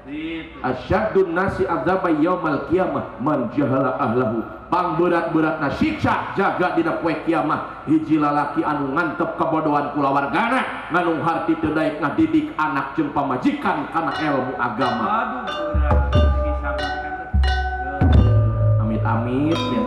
Asyadun nasi adzaba yaumal qiyamah man jahala ahlahu. Pangberat-beratna siksa jaga dina poe kiamah hiji lalaki anu ngantep kebodohan kulawargana nganu harti teu daek ngadidik anak jeung pamajikan kana ilmu agama. Amit-amit ya.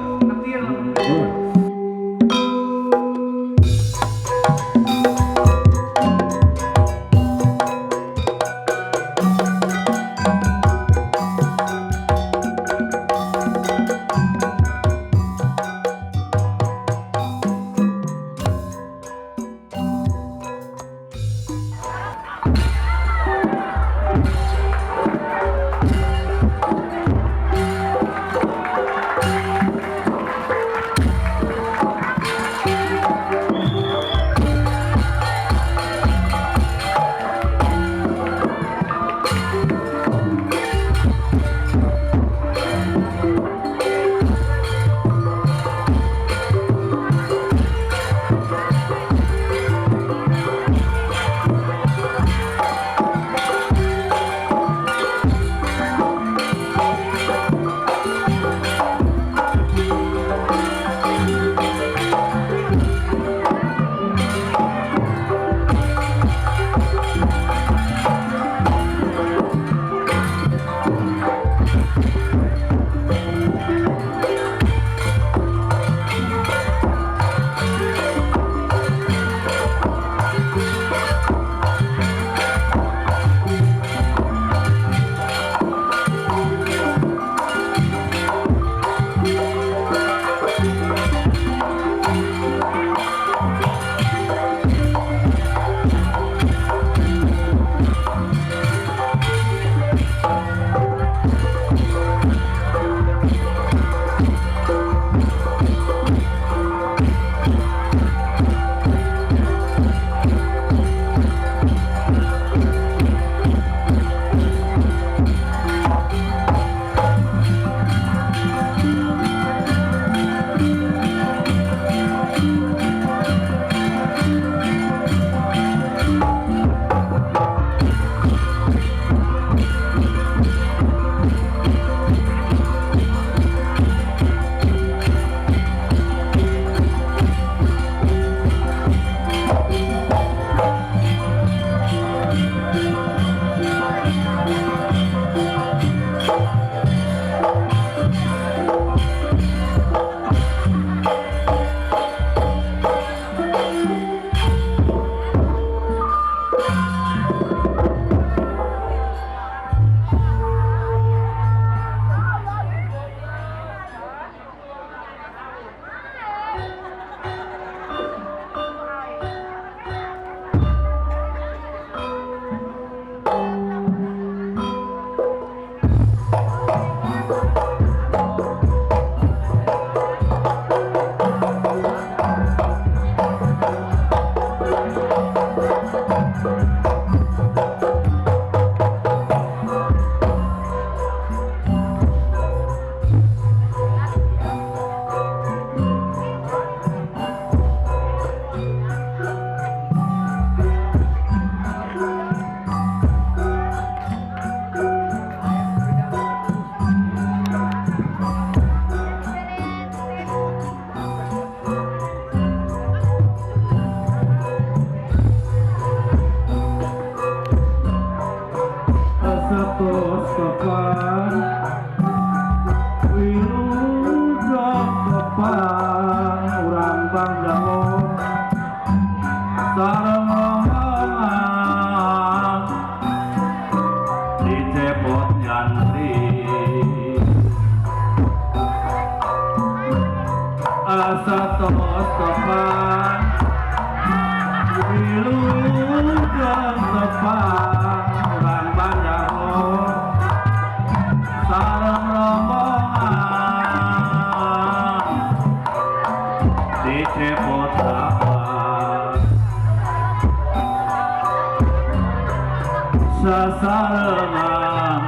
Sasarengan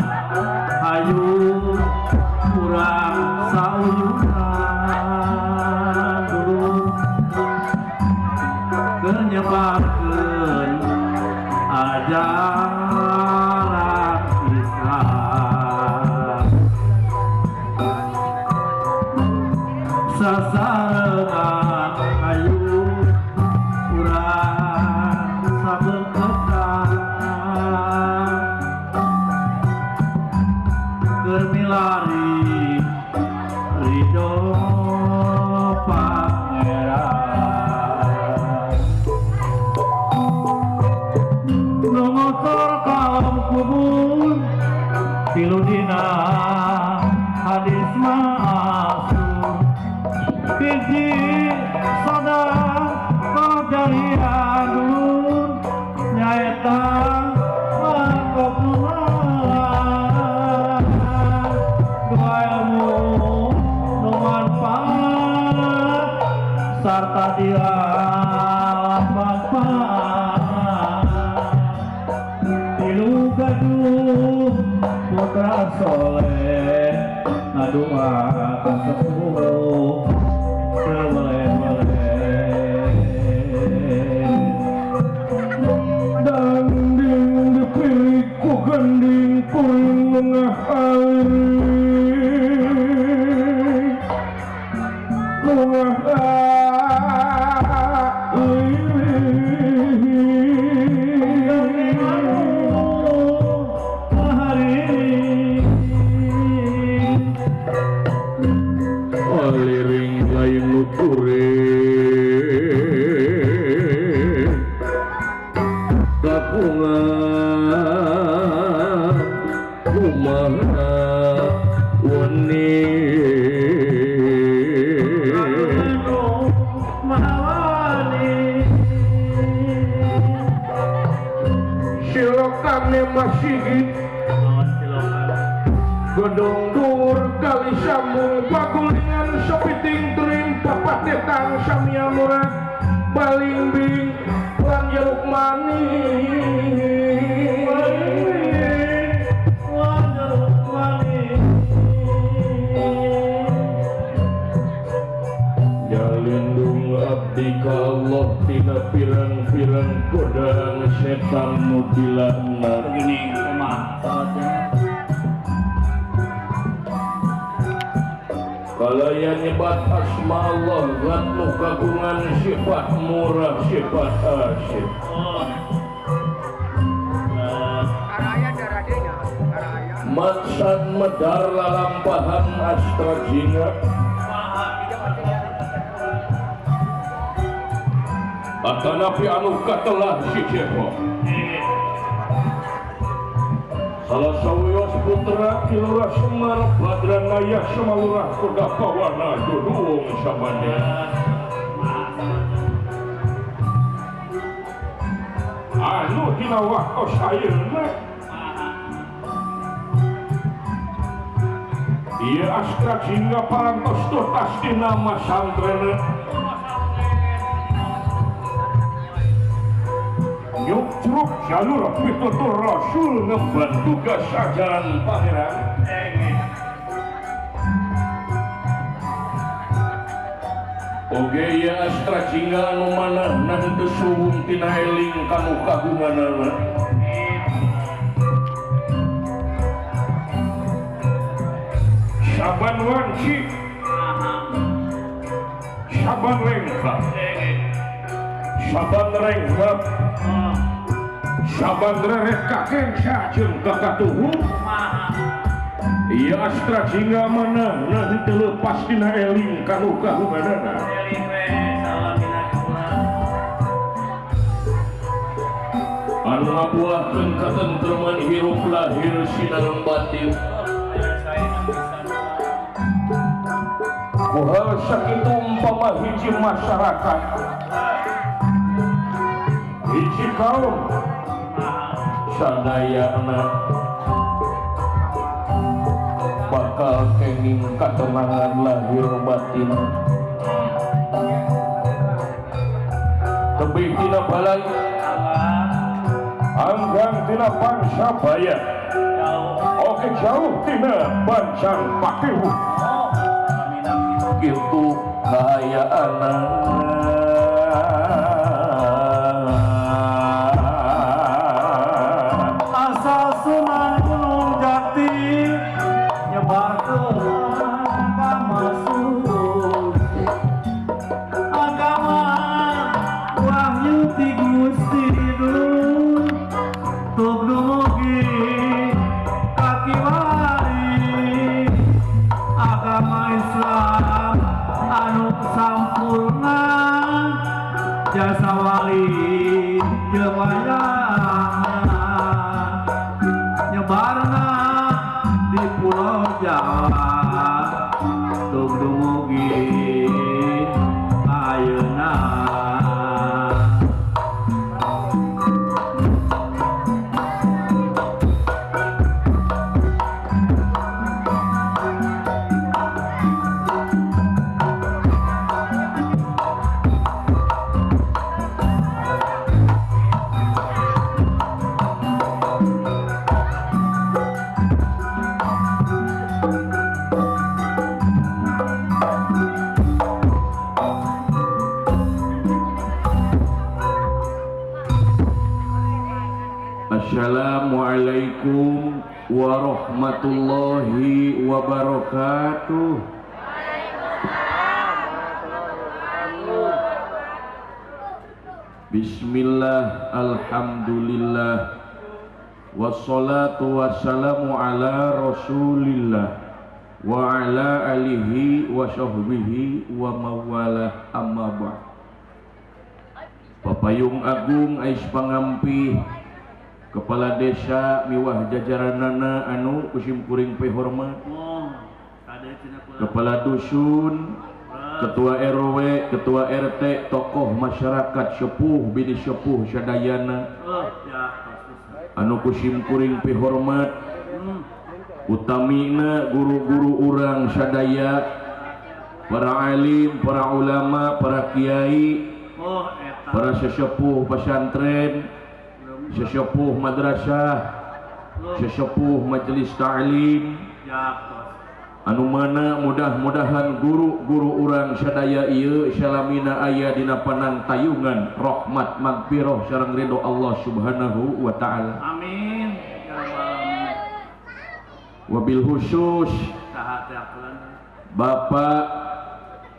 hayu kurang sauyuran dulu kenyebarkeun aja tilu dina hadis masuk hiji sadaqah jariyah dulur nyaeta mangkopna dua ilmu nu manfaat sarta dia manfaat tilu gaduh putra soleh ngadoakan sepuh sebeleh-beleh danding dipilih ku gending kuring lengah air lengah liring lain nuture kapungan kumaha wani silokane masih godong dur kali sambung pagulingan sepiting turing papat detang samia murad baling bing lan jeruk manis jalindung abdi ka Allah tina pirang-pirang godaan setan nu dilakna geuning kumaha kalaya nyebat asma Allah zat nu kagungan sifat murah sifat asyik matsan medar lalampahan astra jina atanapi anu katelah si Jeko salah sawios putra kilurah Semar Badranaya Semalurah Kodapawana Dudung Sabanda anu tina wakos ayeuna ieu astra jingga parantos tuntas dina masantrena nyukruk jalur pitutur Rasul ngemban tugas ajaran pangeran oge ya astra jingga anu manahna teu suwung tina eling kanu kagunganana saban wanci saban lengkap saban renggap saban rereh kakeng sajeun kakatuhu ieu astra jingga manahna teu leupas dina eling kanu kagunganana anu ngabuahkeun katentreman hirup lahir sinan batin kuhal sakitu umpama hiji masyarakat hiji kaum sadayana bakal kenging katenangan lahir batin tebih tina balai anggang tina bangsa baya oke jauh tina bancang pakihu gitu kayaana asal sunan gunung jati nyebar ke agama suci agama wahyu ti Gusti Duh tug dumugi kaki wari agama Islam anu sampurna jasa wali jeung wayahna nyebarna pulau Jawa tung dumugi ayeuna. Assalamualaikum warahmatullahi wabarakatuh. Bismillah, alhamdulillah, wassalatu wassalamu ala rasulillah wa ala alihi wa sahbihi wa mawalah, amma ba'd. Papayung Agung ais pangampi Kepala Desa miwah jajaranana anu kusim kuring pe hormat, Kepala Dusun, Ketua RW, Ketua RT, tokoh masyarakat sepuh bini sepuh sadayana anu kusim kuring pe hormat, utamina guru-guru urang sadaya, para alim, para ulama, para kiai, para sesepuh pesantren, sesepuh madrasah, sesepuh majelis ta'lim, anu mana mudah-mudahan guru-guru urang sadaya ieu salamina aya dina panantayungan rahmat magfirah sareng ridho Allah Subhanahu wa taala. Amin. Wabil khusus Bapak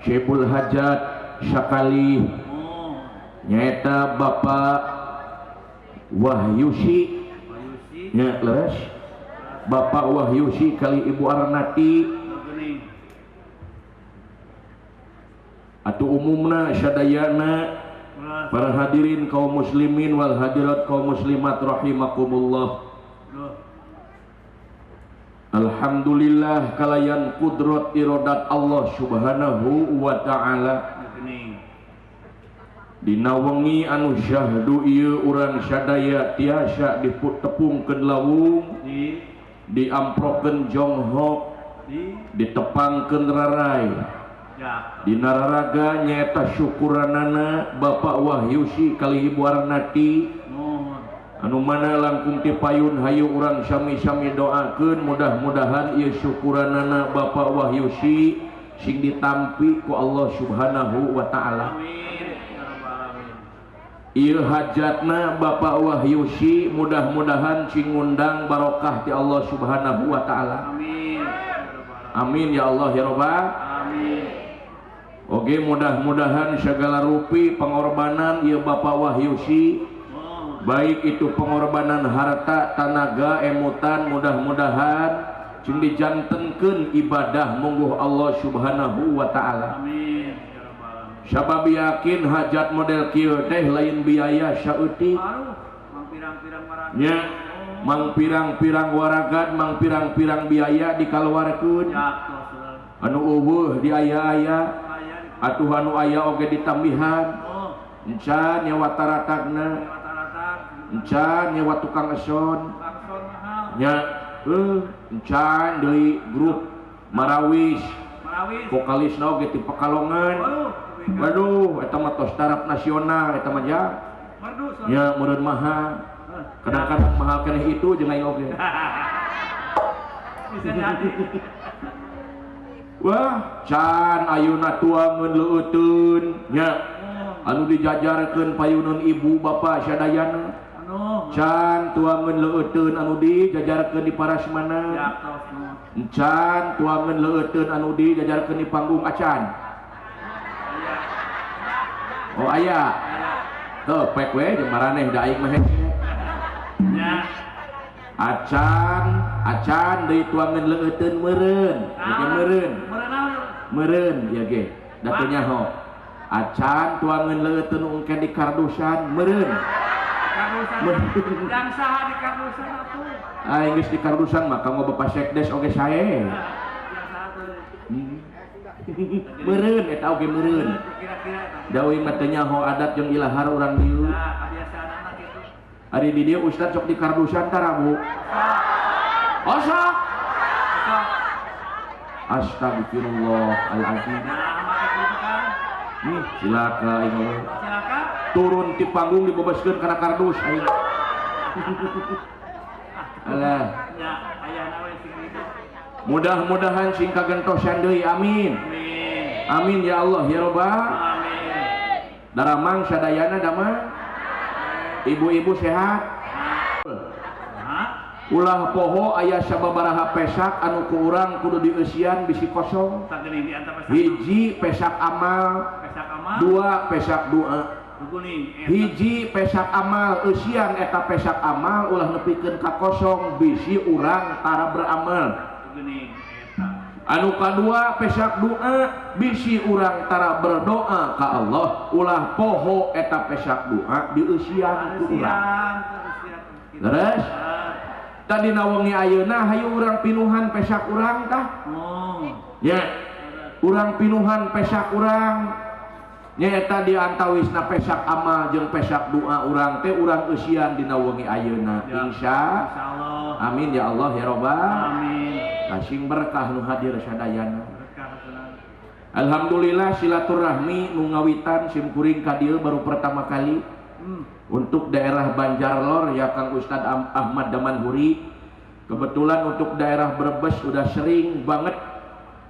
Syekhul Hajat Sakali nyaeta Bapak Wahyusi nya leres, Bapak Wahyusi kali Ibu Arnati atuh umumna sadayana para hadirin kaum muslimin wal hadirat kaum muslimat rahimakumullah. Alhamdulillah kalayan kudrat iradat Allah Subhanahu wa taala dina wengi anu syahdu ieu urang sadaya tiasa diputepungkeun lawung, diamprokeun jonghok, ditepangkeun rarai, dina raraga nyaeta syukuranana Bapak Wahyusi kali Ibu Arnati anu mana langkung ti payun hayu urang sami-sami doakeun mudah-mudahan ieu syukuranana Bapak Wahyusi sing ditampi ku Allah Subhanahu wa taala. Ieu hajatna Bapak Wahyusi mudah-mudahan sing ngundang barokah ti Allah Subhanahu wa taala. Amin. Amin ya Allah ya Rabbal. Amin. Oge mudah-mudahan segala rupi pengorbanan ieu Bapak Wahyusi, baik itu pengorbanan harta, tenaga, emutan, mudah-mudahan sing dijantenkeun ibadah mungguh Allah Subhanahu wa taala. Amin. Sabab yakin hajat model kieu teh lain biaya saeutik. Nya mang pirang-pirang waragat, mang pirang-pirang biaya dikaluarkeun. Anu eueuh di aya-aya, atuh anu aya oge ditambihan. Encan nyawa taratagna, encan nyawa tukang eson. Nya encan deui grup Marawis. Vokalisna oge ti Pekalongan. Waduh, eta mah tos taraf nasional eta mah ja. Ya meureun mahal. Kadang-kadang mahal keneh itu jeung aing oge. Bisa jadi. Wah, can ayeuna tuangeun leuteun nya. Anu dijajarkeun payuneun ibu bapak sadayana. Can tuangeun leuteun anu dijajarkeun di parasmana. Can tuangeun leuteun anu dijajarkeun di panggung acan. Oh aya. Teu pek we jeung maraneh da aing mah nya. Acan deui tuangeun leuteun meureun. Ge meureun ya ge. Da teu nyaho. Acan tuangeun leuteun ungken di kardusan meureun. Kardusan. Yang saha di kardusan atuh. Ah geus di kardusan mah kanggo Bapak Sekdes oge sae. Yang saha tuh. Meureun eta oge meureun. Kira-kira Dawi mah teu nyaho adat jeung ilahar urang dieu. nah kebiasaan anak itu. Ari di dieu ustad sok di kardusan tah Rabu. Osak. Sok. Astagfirullahaladzim. Nah, make kitu kan. Nih, silaka ini. Silakan. Turun ti panggung dibebaskeun kana kardus aing. Alah, Ya, aya nawe sing itu. mudah-mudahan sing kagentosan deui amin. Amin. Amin ya Allah ya Rabbal. Amin. Daramang sadayana damang. Ibu-ibu sehat. Hah? Ulah poho aya sababaraha pesak anu ku urang kudu dieusian bisi kosong. Sageuning di antara pesak. Hiji pesak amal, Pesak amal. dua pesak doa. Kuning. Hiji pesak amal eusian eta pesak amal ulah nepikeun ka kosong bisi urang tara beramal. Kuning eta. Anu kadua pesak doa bisi urang tara berdoa ka Allah ulah poho eta pesak doa dieusian ku urang. Leres? Tadi nawangi ayeuna hayu urang pinuhan pesak urang tah. Oh. Ya. Urang pinuhan pesak urang. Nyaeta di antawisna pesak amal jeung pesak doa urang teh urang eusian dina wengi ayeuna. Ya. Insyaallah. Amin ya Allah ya Rabbal. Amin. Kasing berkah nu hadir sadayana. Berkah tenang. Alhamdulillah silaturahmi nu ngawitan sim kuring ka dieu baru pertama kali. Untuk daerah Banjarlor ya Kang Ustad Ahmad Damanhuri. Kebetulan untuk daerah Brebes sudah sering banget,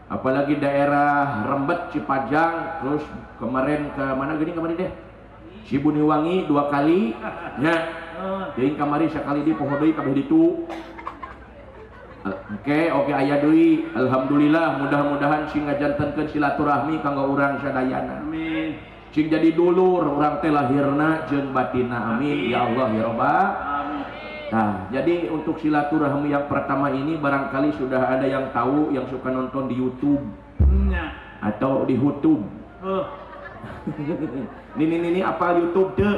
apalagi daerah Rembet, Cipajang, terus kemarin ke mana gini kemarin deh, Sibuniwangi 2 kali, ya, jadi kamari sekali di poho deui kabeh ditu. Oke aya deui. Alhamdulillah mudah-mudahan sing ngajantenkeun silaturahmi kanggo urang sadayana. Amin. Sing jadi dulur urang teh lahirna jeung batinna. Amin ya Allah ya Rabbal. Amin. Nah, jadi untuk silaturahmi yang pertama ini barangkali sudah ada yang tahu yang suka nonton di YouTube Nya. atau di YouTube. Ini apa YouTube teu?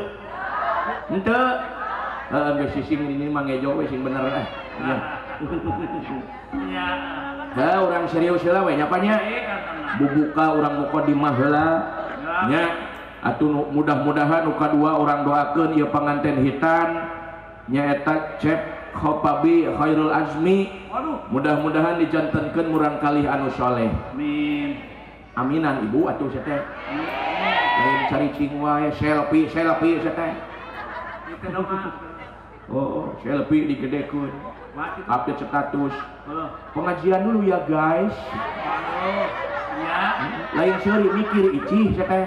Henteu. Geus sising ini mah ngejo we sing bener ah. Nya. Ha urang serius heula we nya nya. Bubuka urang mukadimah heula. Nya atuh mudah-mudahan nu kadua urang doakeun ieu panganten hitan nyaeta Cep Khopabi Khairul Azmi. Waduh. Mudah-mudahan dijantenkeun murang kalih anu soleh. Amin. Aminan ibu atuh sia teh. Amin. Lain caricing wae selfie sia teh. Itu doa. Oh, selfie digedekeun. Mati. Update status. Halo. Pengajian dulu ya guys. Halo. Ya. Lain seuri mikir icih sia teh.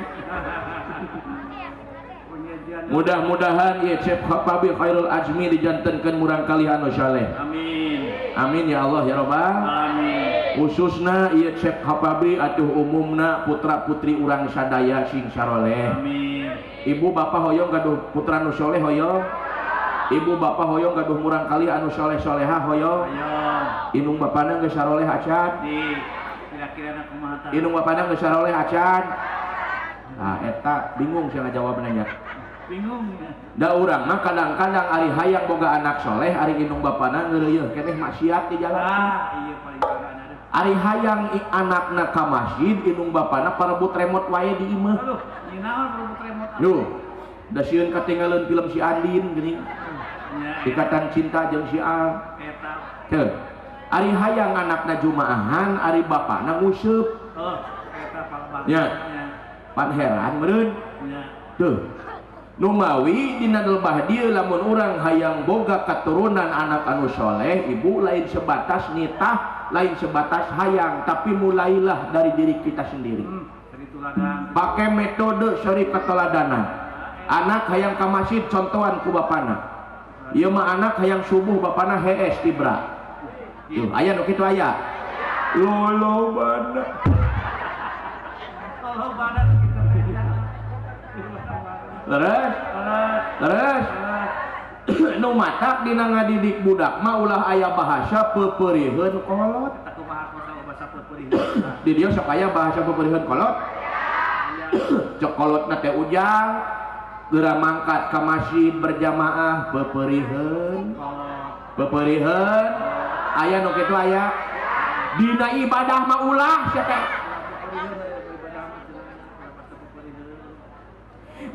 Mudah-mudahan ieu Cep Khopabi Khairul Azmi dijantenkeun murang kalih anu saleh. Amin. Amin ya Allah ya Rabbal. Amin. Khususna ieu Cep Khopabi atuh umumna putra-putri urang sadaya sing saroleh. Amin. Ibu bapak hoyong gaduh putra nu soleh hoyong. Ibu bapak hoyong gaduh murang kalih anu soleh-solehah hoyong. Ayo. Inung bapana geus saroleh acan. Di kira-kira anak kumaha tah? Inung bapana geus saroleh acan. Nah eta bingung sia ngajawabna nya. Bingung ya. Da urang mah kadang-kadang ari hayang boga anak soleh, ari indung bapana ngeureueuh keneh maksiat di jalan. Iya paling parahna deh. Ari hayang anakna ka masjid, indung bapana parebut remote wae di imah. Aduh, ini naon robot remote? Duh, da sieun katinggalan film si Andin geuning. Ya. Ikatan Cinta jeung si Al. Eta. Teu. Ari hayang anakna jumaahan, ari bapana nguseup. Oh, eta palebang. Ya. Pan heran meureun. Ya. Tuh. Nu mawi dina lebah dieu lamun urang hayang boga katurunan anak anu soleh, ibu lain sebatas nitah, lain sebatas hayang, tapi mulailah dari diri kita sendiri. Dari tuladan. Pakai metode seri keteladanan. Anak hayang ka masjid contohan ku bapana. Ieu mah anak hayang subuh bapana hees tibra. Tuh, aya nu kitu aya. Lolo bana. Kalau badan kita Terus nu matak dina ngadidik budak mah ulah aya bahasa peupeurieun kolot. Aku bahasa peupeurieun. Di dieu sok aya bahasa peupeurieun kolot. Cek kolotna teh ujang. geura mangkat ka masjid berjamaah bepeuriheun aya nu kitu aya dina ibadah mah ulah sia teh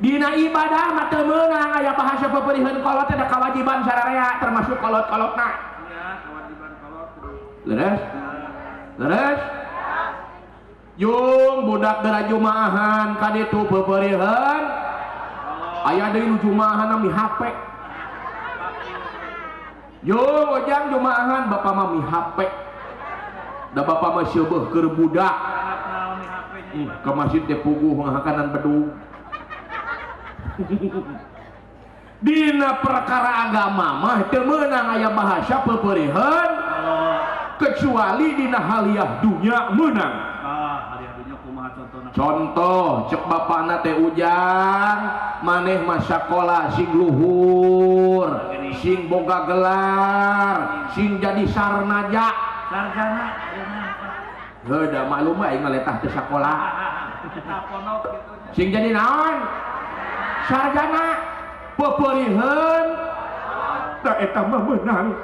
dina ibadah mah teu meunang aya bahasa bepeuriheun kolot teh da kewajiban sararea termasuk kolot-kolotna leres yung budak geura jumaahan ka ditu bepeuriheun aya deui nu jumaahan mi HP yung ojang jumaahan bapak mah mi HP da bapak mah seubeuh keur budak ke masjid teh puguh ngahakanan bedug dina perkara agama mah teu meunang aya bahasa bepeuriheun kecuali dina haliah dunya meunang. Contoh cek bapakna teh ujang maneh mah sakola sing luhur sing boga gelar sing jadi sarjana heuda maklum aing ngaletah teh sakola sing jadi naon sarjana bepeuriheun da eta mah meunang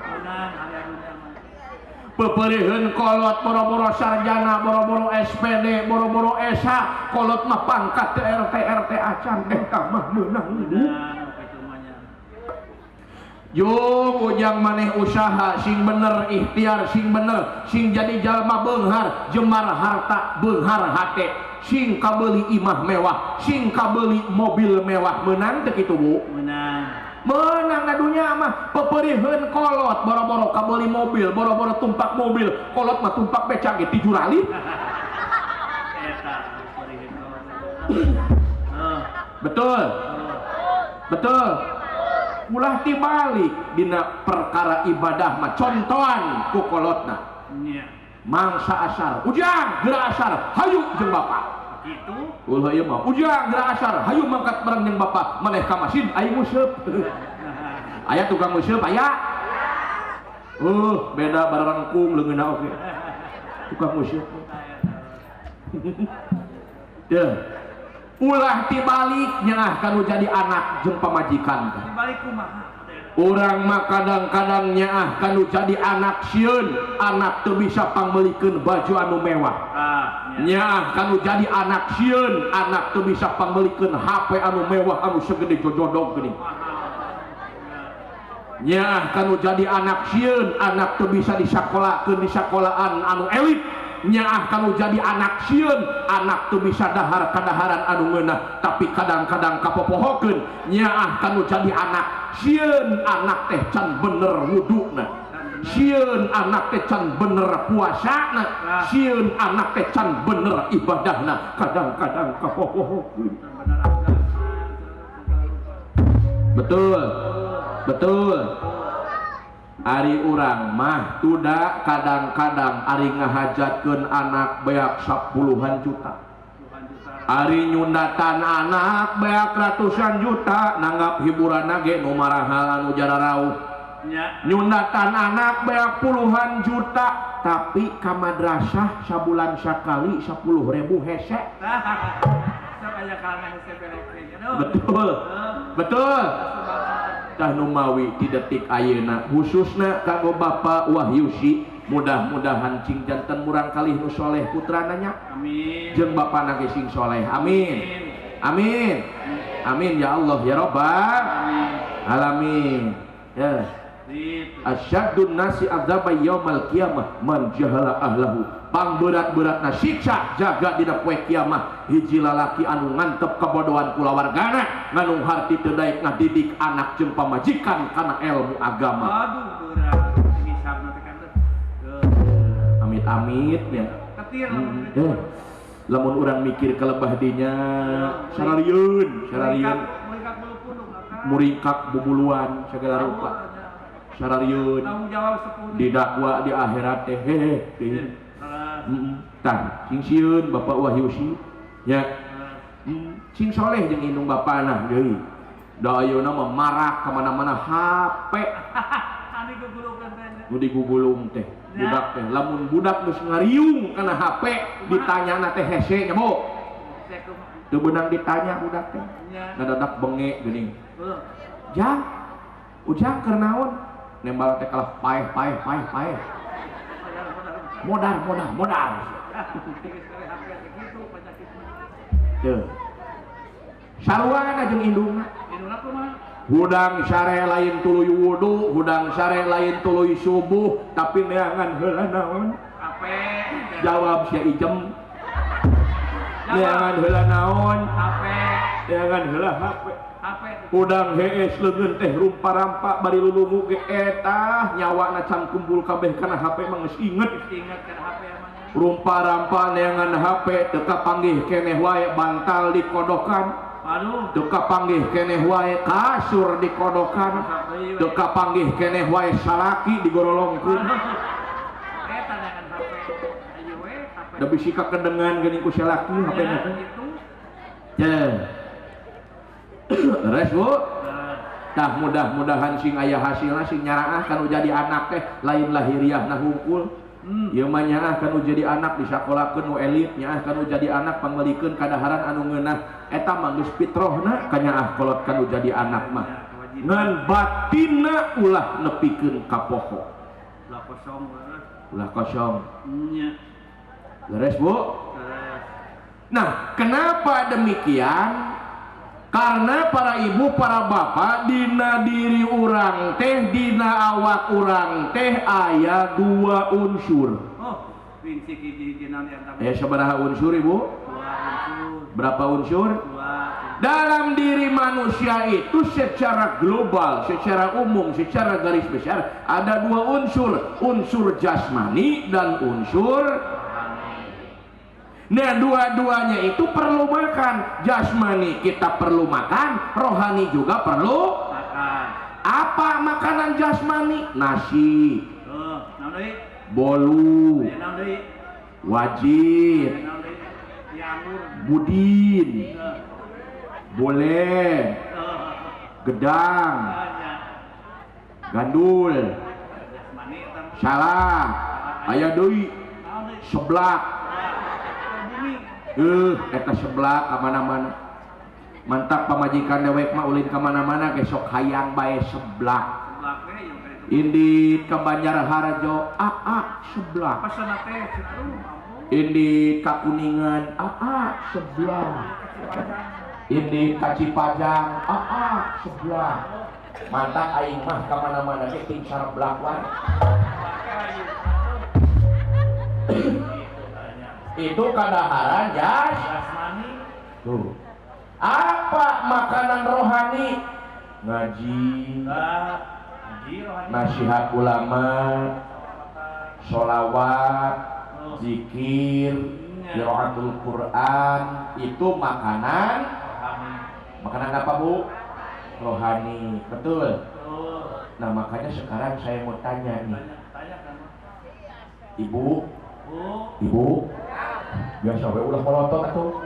bepeuriheun kolot boro-boro sarjana boro-boro SPD boro-boro esa kolot mah pangkat RT acan eta mah meunang yung ujang maneh usaha sing bener ikhtiar sing bener sing jadi jalma beunghar jemar harta beunghar hate sing kabeuli imah mewah sing kabeuli mobil mewah meunang teu kitu Bu menang na dunya mah pepeuriheun kolot boro-boro kabeuli mobil boro-boro tumpak mobil kolot mah tumpak beca ge 7 rali betul ulah tibalik dina perkara ibadah mah contohan ku kolotna mangsa asar ujang geura asar hayu jeung bapak gitu ulah ieu mah ujang geura asar hayu mangkat bareng jeung bapak maneh ka masjid aing museup aya tukang museup aya beda barengkung leungeunna oge tukang museup teu ulah tibalik nyaah kanu jadi anak jeung pamajikan tibalik kumaha urang mah kadang-kadang nyaah kanu jadi anak sieun anak teu bisa pangmeulikeun baju anu mewah nyaah kanu jadi anak sieun anak teu bisa pangmeulikeun HP anu mewah anu segede jojodog geuning nyaah kanu jadi anak sieun anak teu bisa disakolakeun di sakolahan anu elit nyaah kanu jadi anak sieun anak teu bisa dahar kadaharan anu ngeunah tapi kadang-kadang kapopohokeun nyaah kanu jadi anak sieun anak teh can bener wuduna sieun anak teh can bener puasana sieun anak teh can bener ibadahna kadang-kadang kapopohokeun betul ari urang mah tuda kadang-kadang ari ngahajatkeun anak beak 10-an juta ari nyundatan anak beak ratusan juta nanggap hiburan ge nu marahal anu jararauh nyundatan anak beak puluhan juta tapi ka madrasah sabulan sakali 10.000 hese betul tah nu mawi ti detik ayeuna khususna kanggo Bapak Wahyusi mudah-mudahan cing janten murang kalih nu soleh putrana nya amin jeung bapana ge sing soleh amin ya Allah ya Rabbal alamin ya asyaddun nasi adzaba yaumal qiyamah man jahala ahlahu pangberat-beratna siksa jaga dina poe kiamah hiji lalaki anu ngantep kabodohan kulawargana nganu harti teu daek ngadidik anak jeung pamajikan kana ilmu agama aduh berat hisabna teh kan amit-amit ya ketir lamun urang mikir kelebah dinya sararieun muringkak bubuluan segala rupa sararieun didakwa di akhirat teh tah sing sieun Bapak Wahyusi nya sing soleh jeung indung bapana deui da ayeuna mah marak ka mana-mana HP anu digugulungkeun teh nu digugulung teh budak teh lamun budak geus ngariung kana HP ditanyana teh hese nya bo teu beunang ditanya budak teh. Nya. Ngadadak bengek geuning. Heuh. Jang, ujang keur naon? Nembal teh kalah paeh. Modar. Teu. Saruana jeung indungna. Indungna kumaha? Hudang sare lain tuluy wudu, hudang sare lain tuluy subuh, tapi neangan heula naon? Ape? Jawab sia Ijem. Neangan heula naon? Ape? Neangan heula HP. Ape? Udang hees leungeun teh rumpa-rampa bari lulumu ge eta nyawana can kumpul kabeh kana HP mah geus inget. Ingat kan HP emangnya? Rumpa-rampa neangan HP teu kapanggih keneh wae bantal dikodokan. Aduh. Teu kapanggih keneh wae kasur dikodokan. Teu kapanggih keneh wae salaki digorolongkeun. Eta dengan HP. Ayo we HP. Da bisi kakendengan geuning ku salaki HP-na teh. Itu. Teh. Res Bu. Tah mudah-mudahan sing aya hasilna sing nyaraah kanu jadi anak teh lain lahiriahna hungkul. Ieu mah nyaah kanu jadi anak disakolakeun nu elit, nyaah kanu jadi anak pangmelikeun kadaharan anu ngeunah. Eta mah geus fitrahna kanyaah kolot kanu jadi anak mah. Ngan batinna ulah nepikeun ka poho. Ulah kosong bener. Ulah kosong. Nya. Beres Bu? Nah, kenapa demikian? Karena para ibu, para bapak, dina diri urang teh, dina awak urang teh aya dua unsur. Oh, prinsip hiji-hijinan yang tamu. Sabaraha unsur Ibu? Dua unsur. Berapa unsur? Dua. Dalam diri manusia itu secara global, secara umum, secara garis besar ada dua unsur, unsur jasmani dan unsur. Nah, dua-duanya itu perlu makan. Jasmani kita perlu makan, rohani juga perlu Makan. apa makanan jasmani? Nasi, Naon deui? bolu, Naon deui? wajib, Naon deui? Dianggur. budin, boleh, gedang, gandul, Jasmani eta. salah, aya deui Naon deui? seblak. Bumi. Eta seblak kamana-mana. Mantap pamajikan dewek mah ulin kamana-mana gesok hayang bae seblak. Seblak we yang kayak itu. Indit ka Banjarharjo, seblak. Pasana teh aduh ampun. Indit ka Kuningan, seblak. Indit ka Cipajang, seblak. Mantap aing mah kamana-mana ge ting seblak wae. Itu kadaharan Jasmani. tuh. Apa makanan rohani? Ngaji, Haji rohani. nasihat ulama, sholawat, zikir, qiraatul Quran, itu makanan. Rohani. Makanan apa Bu? Rohani, betul. Betul. Nah makanya sekarang saya mau tanya nih, Tanya kan. Ibu, Bu. Ibu, biasa we ulah melotot atuh.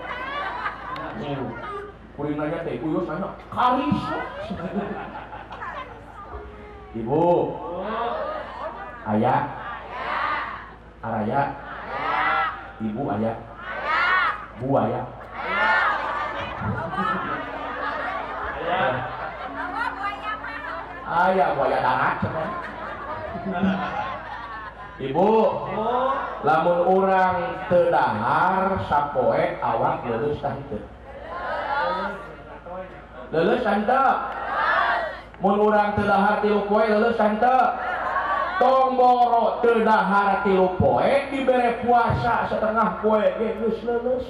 Kuring nanya teh, kuyos nanya, karis. Ibu, aya, araya, ibu aya, bu aya. Aya buaya darat cenah. Ibu, lamun urang teu dahar sapoe awak leuleus tah teu. Leuleus tah. Mun urang teu dahar 3 poe leuleus tah. Tong boro teu dahar 3 poe dibere puasa setengah poe ge geus leuleus.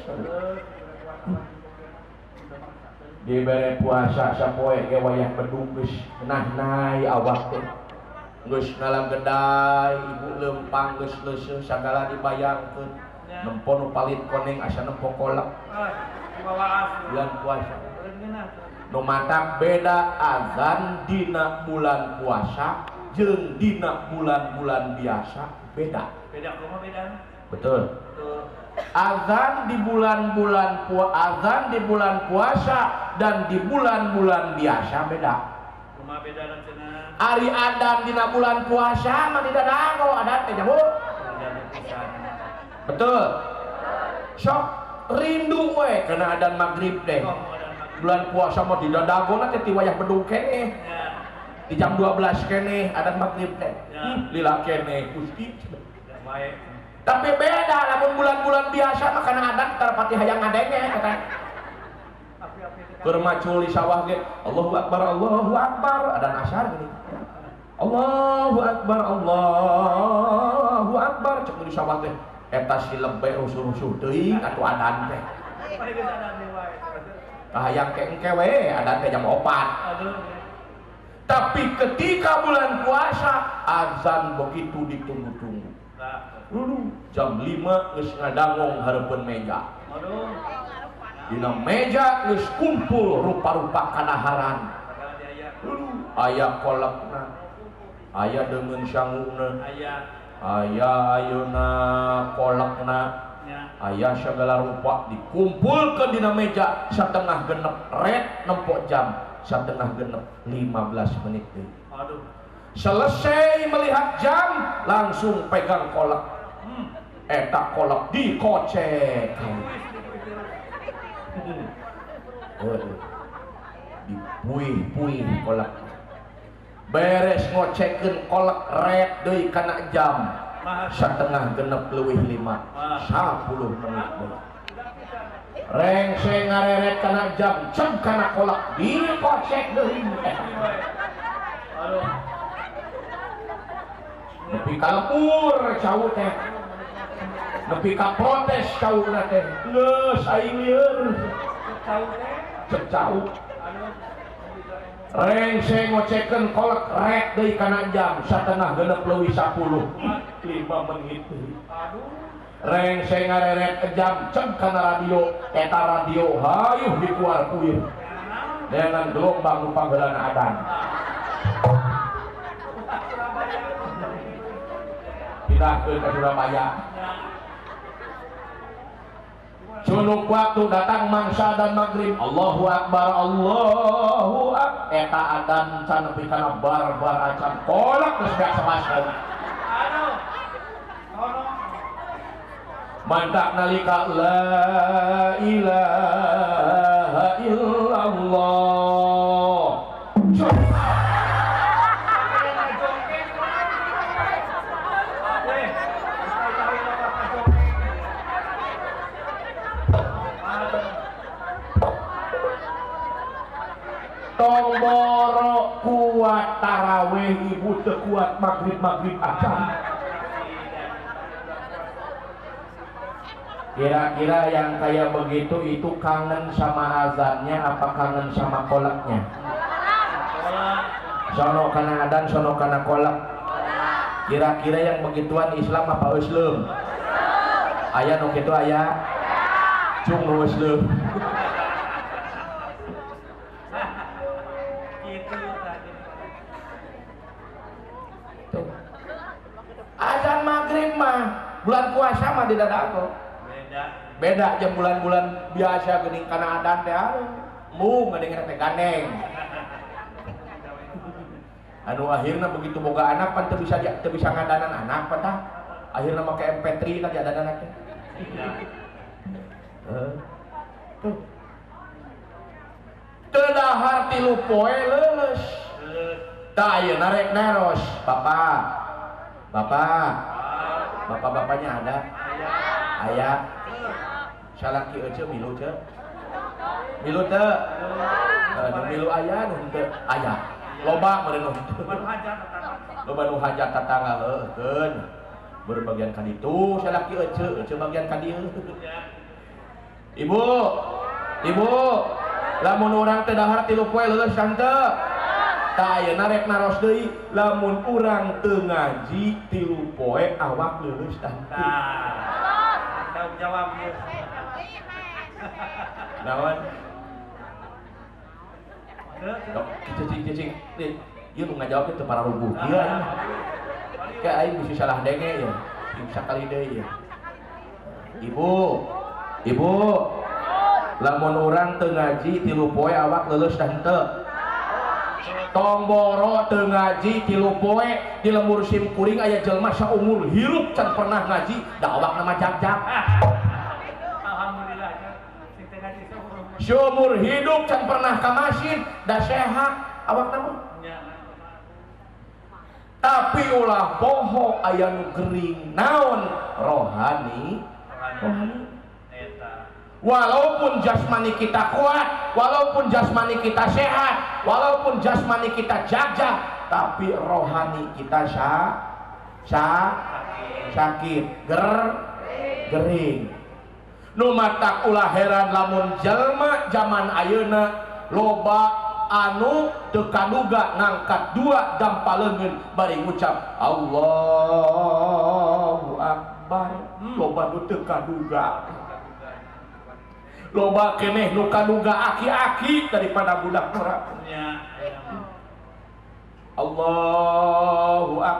Dibere puasa sapoe ge wayah bedug geus nah-nai awak teh. Geus ngalam gedai, ibu lempang geus leuseuh sagala dibayangkeun. Nempo nu palit koneng asa nempo kolak. Bulan puasa. Nu mantap beda azan dina bulan puasa jeung dina bulan-bulan biasa beda. Beda kumaha bedana? Betul. Azan di bulan-bulan puasa dan di bulan-bulan biasa beda. Kumaha bedana cenah? Ari adan dina bulan puasa mah tidak dango adan teh Bu. Betul. Sok rindu we kana adan maghrib teh. Bulan puasa mah di dadagona teh ti wayah bedung keneh. Di jam 12 keneh adan maghrib teh. Lila keneh Gusti. Tapi beda lamun bulan-bulan biasa mah kana adan tarpati hayang ngadenge kata. Keur macul di sawah ge Allahu akbar adan asyar gini. Allahu akbar cek di sawah teh eta silebe rusuh-rusuh teuing atuh adan teh. Kahayang ke engke we adan teh jam 4. Tapi ketika bulan puasa azan begitu ditunggu-tunggu. Jam 5 geus ngadangong hareupeun meja. Dina meja geus kumpul rupa-rupa kadaharan. Aya kolakna, aya deungeun sanguna, aya ayeuna kolakna, aya segala rupa dikumpulkeun dina meja satengah genep ret nempok jam satengah genep 15 menit deui. Selesai melihat jam langsung pegang kolak. Eta kolak dikocek. Dipuih-puih kolak. Beres ngocekeun kolak ret deui kana jam satengah genep leuwih 5 10 menit deui. Rengseng ngareret kana jam cem kana kolak dikocek deui. Nepi ka lepur cau teh. Nepi ka protes cauna teh. Geus aing lieur. Cek cau. Rengseng ngocekeun kolak rek deui kana jam satengah genep leuwih 10 5 menit deui. Rengseng ngareret ke jam cem kana radio eta radio hayuh dikuar kuir dengan gelombang nu panggeulana adan. Pindahkeun ka Surabaya. Sunuk waktu datang mangsa dan maghrib Allahu akbar eta adan can nepi kana barbar acan kolak geus beak samaskeun. Mantak nalika la ilaha illallah. Tomboro kuat taraweh ibu teu kuat maghrib acan. Kira-kira yang kayak begitu itu kangen sama azannya apa kangen sama kolaknya? Sono kana adan, sono kana kolak. Kira-kira yang begituan Islam apa Islam? Aya nu kitu aya. Cung nu Islam. Azan maghrib mah bulan puasa mah di dadago. Beda jam bulan-bulan biasa geuning kana adan teh mung ngadeng teh gandeng. Anu akhirna begitu boga anak pan teu bisa ngadanan anak pan tah. Akhirna make MP3 tah jadanan teh. Teu dahar 3 poe leuleus. Tah ayeuna rek neros, Bapak-bapaknya ada? Aya. Salaki ece milu teu? Milu teu? Milu aya nu teu? Aya. Loba meureun nu teu. Loba nu hajat tatangga heukeun. Berbagian ka ditu salaki ece bagian ka dieu. Ibu, lamun urang teu dahar 3 poe leuleus can teu? Tah ayeuna rek naros deui lamun urang teu ngaji 3 poe awak leuleus tah. Tanggung jawab ieu. Naon? Cicing. Ieu nu ngajawab teh para rubuh. Ieu aing. Kayak aing mesti salah denge ya. Sakali deui ya. Ibu. Lamun urang teu ngaji 3 poe awak leuleus tah henteu. Tomboro teu ngaji 3 poe di lembur sim kuring aya jelema saumur hirup can pernah ngaji da awak nama jak-jak. Alhamdulillah. seumur hidup can pernah ka masjid da sehat awak namun tapi ulah poho aya nu gering naon rohani walaupun jasmani kita kuat walaupun jasmani kita sehat walaupun jasmani kita jajah tapi rohani kita sakit gering nu matak ulah heran lamun jalma zaman ayeuna loba anu teu kaduga ngangkat dua dampaleungeun bari ngucap Allahu Akbar loba nu teu kaduga loba keneh nu kaduga aki-aki daripada budak norak Allah